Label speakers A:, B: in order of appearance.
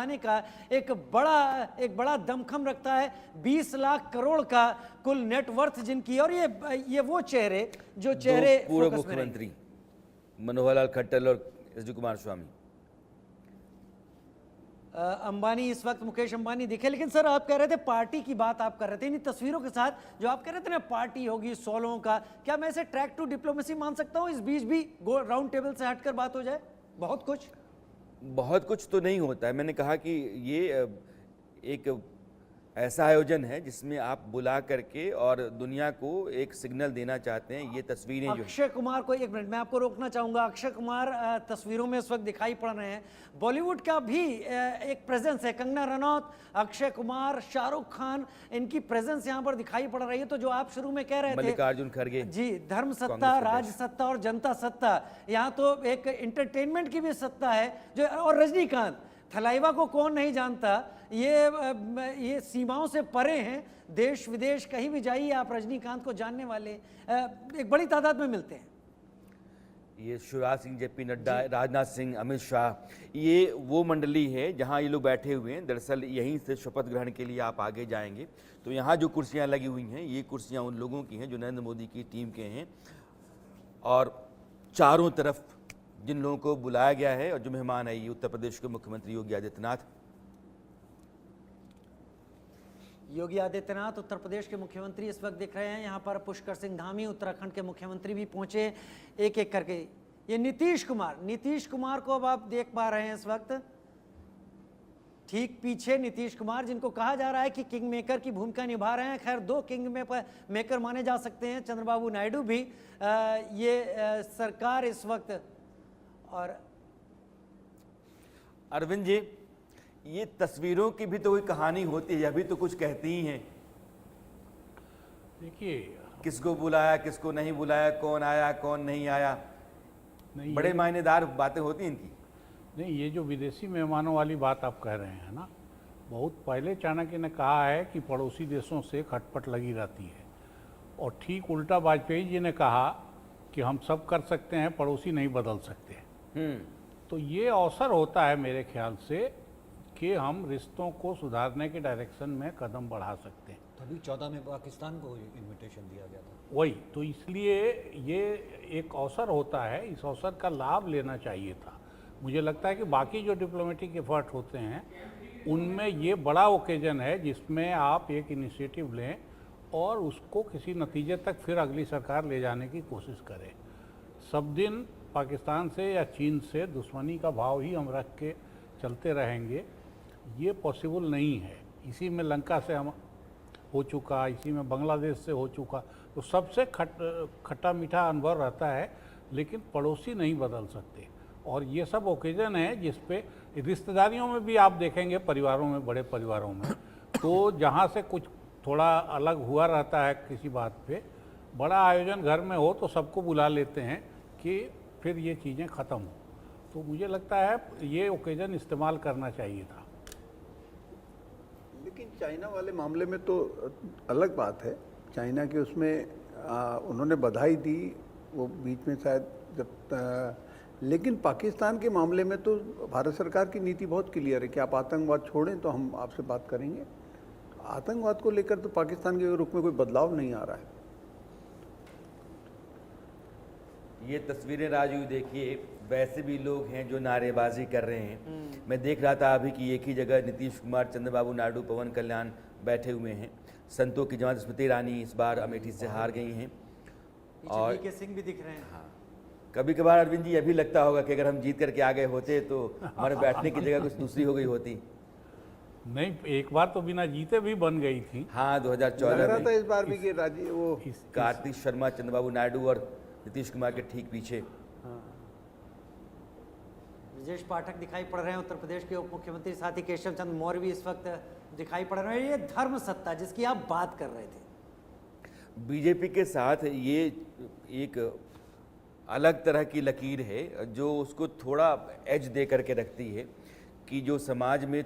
A: दिखाने का एक बड़ा दमखम रखता है। 20 लाख करोड़ का कुल नेटवर्थ जिनकी, और ये वो चेहरे जो चेहरे
B: पूर्व
A: फोकस में नहीं।
B: मुख्यमंत्री मनोहर लाल खट्टर और एस डी कुमारस्वामी।
A: अंबानी इस वक्त मुकेश अंबानी दिखे, लेकिन सर आप कह रहे थे पार्टी की बात आप कर रहे थे इन तस्वीरों के साथ, जो आप कह रहे थे ना पार्टी होगी 100 लोगों का, क्या मैं इसे ट्रैक टू डिप्लोमेसी मान सकता हूं? इस बीच भी राउंड टेबल से हटकर बात हो जाए? बहुत कुछ
B: तो नहीं होता है। मैंने कहा कि ये एक ऐसा आयोजन है जिसमें आप बुला करके और दुनिया को एक सिग्नल देना चाहते हैं। ये तस्वीरें जो
A: अक्षय कुमार को, एक मिनट मैं आपको रोकना चाहूंगा, अक्षय कुमार तस्वीरों में इस वक्त दिखाई पड़ रहे हैं। बॉलीवुड का भी एक प्रेजेंस है, कंगना रनौत, अक्षय कुमार, शाहरुख खान, इनकी प्रेजेंस यहाँ पर दिखाई पड़ रही है। तो जो आप शुरू में कह रहे थे
B: मल्लिकार्जुन खड़गे
A: जी, धर्म सत्ता, राज सत्ता और जनता सत्ता, यहाँ तो एक एंटरटेनमेंट की भी सत्ता है जो, और रजनीकांत, थलाइवा को कौन नहीं जानता, ये सीमाओं से परे हैं। देश विदेश कहीं भी जाइए आप रजनीकांत को जानने वाले एक बड़ी तादाद में मिलते हैं।
B: ये शिवराज सिंह, जेपी नड्डा, राजनाथ सिंह, अमित शाह, ये वो मंडली है जहां ये लोग बैठे हुए हैं। दरअसल यहीं से शपथ ग्रहण के लिए आप आगे जाएंगे तो यहाँ जो कुर्सियां लगी हुई हैं, ये कुर्सियां उन लोगों की हैं जो नरेंद्र मोदी की टीम के हैं। और चारों तरफ जिन लोगों को बुलाया गया है और जो मेहमान है, ये उत्तर प्रदेश के मुख्यमंत्री योगी आदित्यनाथ।
A: उत्तर प्रदेश के मुख्यमंत्री इस वक्त दिख रहे हैं यहाँ पर। पुष्कर सिंह धामी, उत्तराखंड के मुख्यमंत्री भी पहुंचे एक एक करके। ये नीतीश कुमार को अब आप देख पा रहे हैं इस वक्त ठीक पीछे। नीतीश कुमार जिनको कहा जा रहा है कि किंग मेकर की भूमिका निभा रहे हैं। खैर 2 किंग मेकर माने जा सकते हैं, चंद्रबाबू नायडू भी। ये सरकार इस वक्त, और
B: अरविंद जी, ये तस्वीरों की भी तो कोई कहानी होती है, अभी तो कुछ कहती ही हैं।
C: देखिए,
B: किसको बुलाया, किसको नहीं बुलाया, कौन आया, कौन नहीं आया,
C: नहीं
B: बड़े मायनेदार बातें होती हैं इनकी।
C: नहीं, ये जो विदेशी मेहमानों वाली बात आप कह रहे हैं ना, बहुत पहले चाणक्य ने कहा है कि पड़ोसी देशों से खटपट लगी रहती है, और ठीक उल्टा वाजपेयी जी ने कहा कि हम सब कर सकते हैं, पड़ोसी नहीं बदल सकते। तो ये अवसर होता है मेरे ख्याल से कि हम रिश्तों को सुधारने के डायरेक्शन में कदम बढ़ा सकते हैं।
D: तभी 14 में पाकिस्तान को इनविटेशन दिया गया था।
C: वही तो, इसलिए ये एक अवसर होता है, इस अवसर का लाभ लेना चाहिए था। मुझे लगता है कि बाकी जो डिप्लोमेटिक एफर्ट होते हैं उनमें ये बड़ा ओकेजन है जिसमें आप एक इनिशिएटिव लें और उसको किसी नतीजे तक फिर अगली सरकार ले जाने की कोशिश करें। सब दिन पाकिस्तान से या चीन से दुश्मनी का भाव ही हम रख के चलते रहेंगे, ये पॉसिबल नहीं है। इसी में लंका से हम हो चुका, इसी में बांग्लादेश से हो चुका, तो सबसे खट्टा मीठा अनुभव रहता है, लेकिन पड़ोसी नहीं बदल सकते। और ये सब ओकेजन है जिस पे रिश्तेदारियों में भी आप देखेंगे, परिवारों में, बड़े परिवारों में, तो जहाँ से कुछ थोड़ा अलग हुआ रहता है किसी बात पे, बड़ा आयोजन घर में हो तो सबको बुला लेते हैं कि फिर ये चीज़ें ख़त्म हो। तो मुझे लगता है ये ओकेजन इस्तेमाल करना चाहिए था।
E: लेकिन चाइना वाले मामले में तो अलग बात है। चाइना के उसमें उन्होंने बधाई दी, वो बीच में शायद जब लेकिन पाकिस्तान के मामले में तो भारत सरकार की नीति बहुत क्लियर है कि आप आतंकवाद छोड़ें तो हम आपसे बात करेंगे। आतंकवाद को लेकर तो पाकिस्तान के रुख में कोई बदलाव नहीं आ रहा है।
B: ये तस्वीरें राजू देखिए, वैसे भी लोग हैं जो नारेबाजी कर रहे हैं। मैं देख रहा था अभी कि एक ही जगह नीतीश कुमार, चंद्रबाबू नायडू, पवन कल्याण बैठे हुए हैं। संतों की जमात स्मृति ईरानी इस बार अमेठी से हार गई हैं,
A: और के सिंह भी दिख रहे हैं।
B: हाँ, कभी कभार अरविंद जी अभी लगता होगा कि अगर हम जीत करके आ गए होते तो हमारे बैठने की जगह कुछ दूसरी हो गई होती।
C: नहीं, एक बार तो बिना जीते भी बन गई थी।
B: हाँ, 2014 में
E: इस बार भी कि राजी वो
B: कार्तिक शर्मा, चंद्रबाबू नायडू और नीतीश कुमार के ठीक पीछे
A: ब्रजेश पाठक दिखाई पड़ रहे हैं। उत्तर प्रदेश के उप मुख्यमंत्री, साथ ही केशव चंद्र मौर्य भी इस वक्त दिखाई पड़ रहे हैं। ये धर्म सत्ता जिसकी आप बात कर रहे थे,
B: बीजेपी के साथ ये एक अलग तरह की लकीर है जो उसको थोड़ा एज दे करके रखती है कि जो समाज में